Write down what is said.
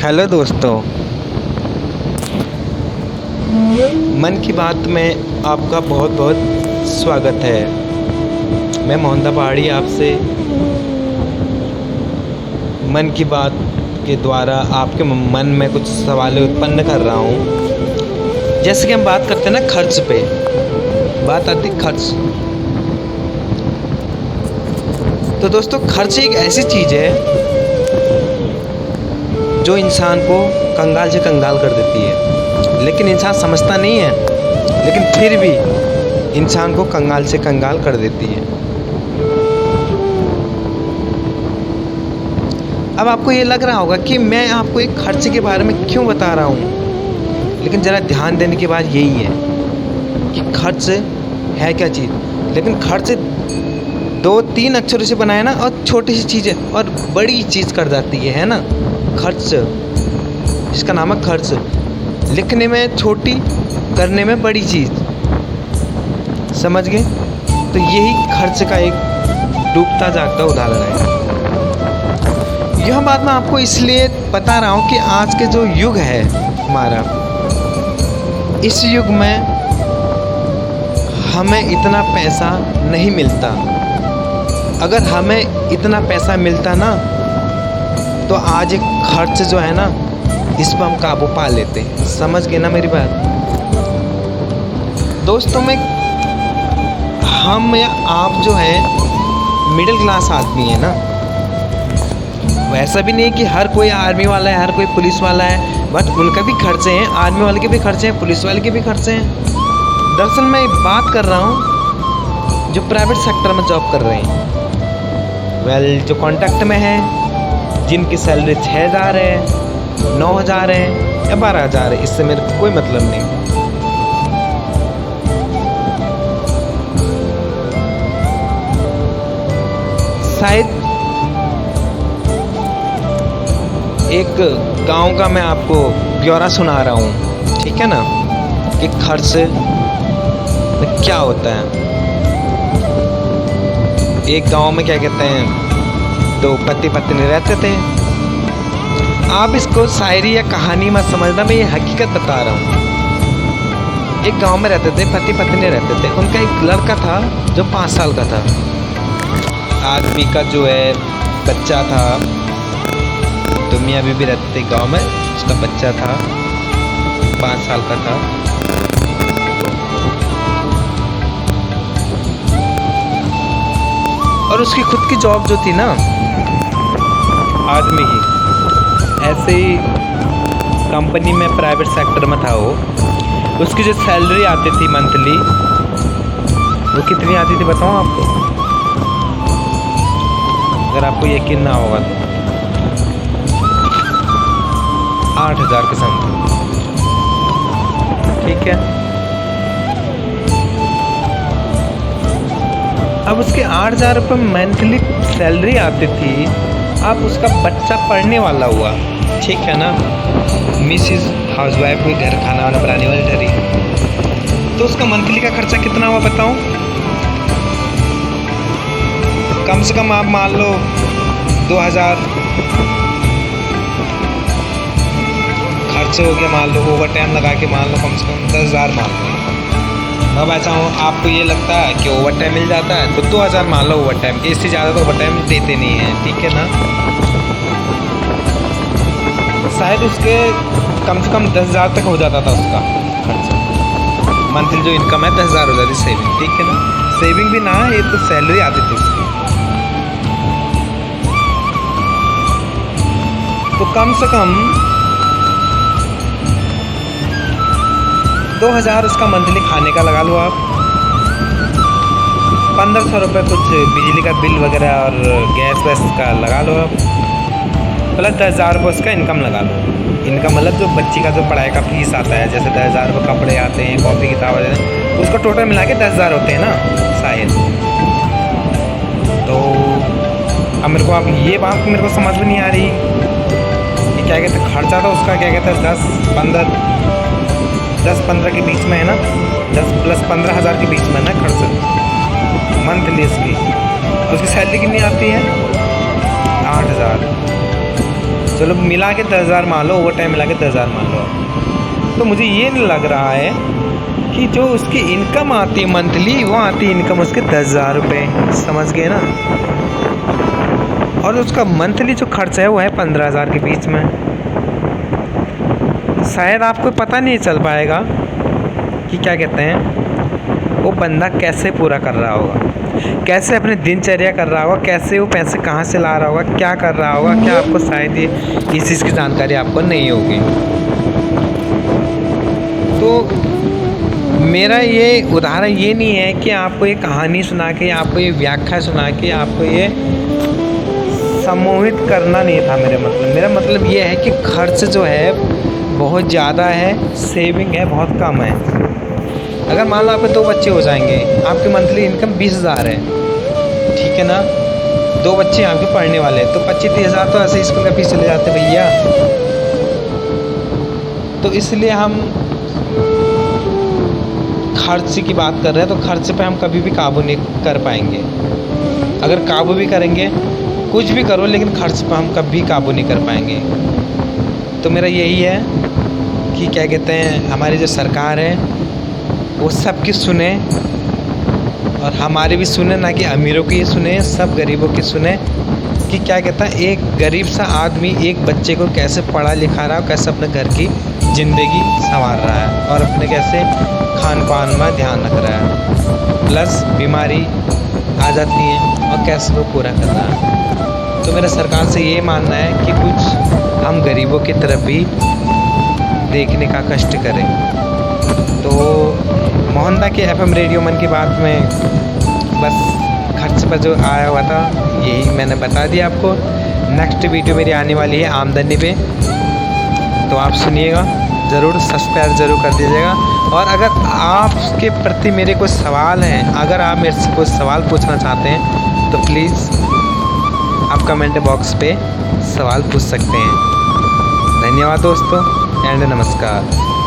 Hello दोस्तों, मन की बात में आपका बहुत बहुत स्वागत है। मैं मोहन पहाड़ी आपसे मन की बात के द्वारा आपके मन में कुछ सवाल उत्पन्न कर रहा हूँ। जैसे कि हम बात करते हैं ना खर्च पे, बात आती खर्च। तो दोस्तों, खर्च एक ऐसी चीज़ है जो इंसान को कंगाल से कंगाल कर देती है, लेकिन इंसान समझता नहीं है, लेकिन फिर भी इंसान को कंगाल से कंगाल कर देती है। अब आपको ये लग रहा होगा कि मैं आपको एक खर्च के बारे में क्यों बता रहा हूँ, लेकिन ज़रा ध्यान देने की बात यही है कि खर्च है क्या चीज़। लेकिन खर्च 2-3 अक्षरों से बनाया ना, और छोटी सी चीज़ है और बड़ी चीज़ कर जाती है ना। खर्च, जिसका नाम है खर्च, लिखने में छोटी, करने में बड़ी चीज़, समझ गए। तो यही खर्च का एक डूबता जागता उदाहरण है। यह बात मैं आपको इसलिए बता रहा हूँ कि आज के जो युग है हमारा, इस युग में हमें इतना पैसा नहीं मिलता। अगर हमें इतना पैसा मिलता ना, तो आज एक खर्च जो है ना, इस पर हम काबू पा लेते हैं। समझ गए ना मेरी बात दोस्तों। हम या आप जो है मिडिल क्लास आदमी है ना। वैसा भी नहीं कि हर कोई आर्मी वाला है, हर कोई पुलिस वाला है, बट उनका भी खर्चे हैं, आर्मी वाले के भी खर्चे हैं, पुलिस वाले के भी खर्चे हैं। दरअसल मैं बात कर रहा हूँ जो प्राइवेट सेक्टर में जॉब कर रहे हैं, जो कॉन्ट्रैक्ट में है, जिनकी सैलरी 6,000 है, 9,000 है या 12,000 है, इससे मेरे को कोई मतलब नहीं। शायद एक गांव का मैं आपको ब्यौरा सुना रहा हूँ, ठीक है ना, कि खर्च में क्या होता है। एक गांव में क्या कहते हैं, 2 पति पत्नी रहते थे। आप इसको शायरी या कहानी मत समझना, मैं ये हकीकत बता रहा हूँ। एक गांव में रहते थे, पति पत्नी रहते थे। उनका एक लड़का था जो 5 साल का था। आदमी का जो है बच्चा था, तो मियाँ बीवी रहते थे गांव में, उसका बच्चा था 5 साल का था। और उसकी खुद की जॉब जो थी ना, आदमी की, ऐसे ही कंपनी में प्राइवेट सेक्टर में था वो। उसकी जो सैलरी आती थी मंथली, वो कितनी आती थी बताऊँ आपको, अगर आपको यकीन ना होगा तो 8,000 के समथिंग, ठीक है। अब उसके 8,000 रुपये मंथली सैलरी आती थी। अब उसका बच्चा पढ़ने वाला हुआ, ठीक है ना, मिसिस हाउसवाइफ हुई, घर खाना वाना बनाने वाली ठहरी, तो उसका मंथली का खर्चा कितना हुआ बताऊं? कम से कम आप मान लो 2,000 खर्च हो गया, मान लो ओवर टाइम लगा के मान लो कम से कम 10,000 मान लो। अब ऐसा हो, आपको ये लगता है कि ओवर टाइम मिल जाता है, तो 2,000 मान लो ओवर टाइम के, इससे ज़्यादा तो ओवर टाइम देते नहीं हैं, ठीक है ना। शायद उसके कम से कम 10,000 तक हो जाता था उसका खर्च। मंथली जो इनकम है 10,000 हो जाती सेविंग, ठीक है ना। सेविंग भी ना, ये तो सैलरी आती थी उसकी। तो कम से कम 2,000 उसका मंथली खाने का लगा लो आप। 1,500 रुपये कुछ बिजली का बिल वगैरह और गैस वैस का लगा लो आप, प्लस 10,000 रुपये उसका इनकम लगा लो। इनकम मतलब जो बच्ची का जो पढ़ाई का फीस आता है, जैसे 10,000 रुपये कपड़े आते हैं, कॉपी किताब आते हैं, उसको टोटल मिला के 10,000 होते हैं ना शायद। तो अब मेरे को, आप ये बात मेरे को समझ में नहीं आ रही कि क्या कहते हैं खर्चा था उसका, क्या कहते हैं 10-15 के बीच में है ना, 10 + 15,000 के बीच में ना खर्च मंथली उसकी। उसकी सैलरी कितनी आती है? 8,000। चलो मिला के 10,000 मान लो, ओवर टाइम मिला के 10,000 मान लो। तो मुझे ये नहीं लग रहा है कि जो उसकी इनकम आती है मंथली, वो आती है इनकम उसके 10,000 रुपये, समझ गए ना। और उसका मंथली जो खर्च है वो है 15,000 के बीच में। शायद आपको पता नहीं चल पाएगा कि क्या कहते हैं वो बंदा कैसे पूरा कर रहा होगा, कैसे अपने दिनचर्या कर रहा होगा, कैसे वो पैसे कहाँ से ला रहा होगा, क्या कर रहा होगा, क्या आपको शायद ये इस चीज़ की जानकारी आपको नहीं होगी। तो मेरा ये उदाहरण ये नहीं है कि आपको ये कहानी सुना के, आपको ये व्याख्या सुना के आपको ये सम्मोहित करना नहीं था मेरा मतलब ये है कि खर्च जो है बहुत ज़्यादा है, सेविंग है बहुत कम है। अगर मान लो आपके 2 बच्चे हो जाएंगे, आपकी मंथली इनकम 20,000 है, ठीक है ना। 2 बच्चे आपके पढ़ने वाले हैं, तो 25-30 हज़ार तो ऐसे स्कूल का फीस चले जाते भैया। तो इसलिए हम खर्च की बात कर रहे हैं, तो खर्च पे हम कभी भी काबू नहीं कर पाएंगे। अगर काबू भी करेंगे, कुछ भी करो, लेकिन खर्च पे हम कभी काबू नहीं कर पाएंगे। तो मेरा यही है कि क्या कहते हैं, हमारी जो सरकार है वो सबकी सुने और हमारी भी सुने, ना कि अमीरों की सुने, सब गरीबों की सुने। कि क्या कहता है एक गरीब सा आदमी एक बच्चे को कैसे पढ़ा लिखा रहा है, कैसे अपने घर की ज़िंदगी संवार रहा है और अपने कैसे खान पान में ध्यान रख रहा है, प्लस बीमारी आ जाती है और कैसे वो पूरा कर रहा है। तो मेरा सरकार से ये मानना है कि कुछ हम गरीबों की तरफ भी देखने का कष्ट करें। तो मोहनदा के FM रेडियो मन की बात में बस खर्च पर जो आया हुआ था यही मैंने बता दिया आपको। नेक्स्ट वीडियो मेरी आने वाली है आमदनी पे, तो आप सुनिएगा ज़रूर, सब्सक्राइब ज़रूर कर दीजिएगा। और अगर आपके प्रति मेरे कोई सवाल हैं, अगर आप मेरे से कोई सवाल पूछना चाहते हैं तो प्लीज़ आप कमेंट बॉक्स पे सवाल पूछ सकते हैं। धन्यवाद दोस्तों एंड नमस्कार।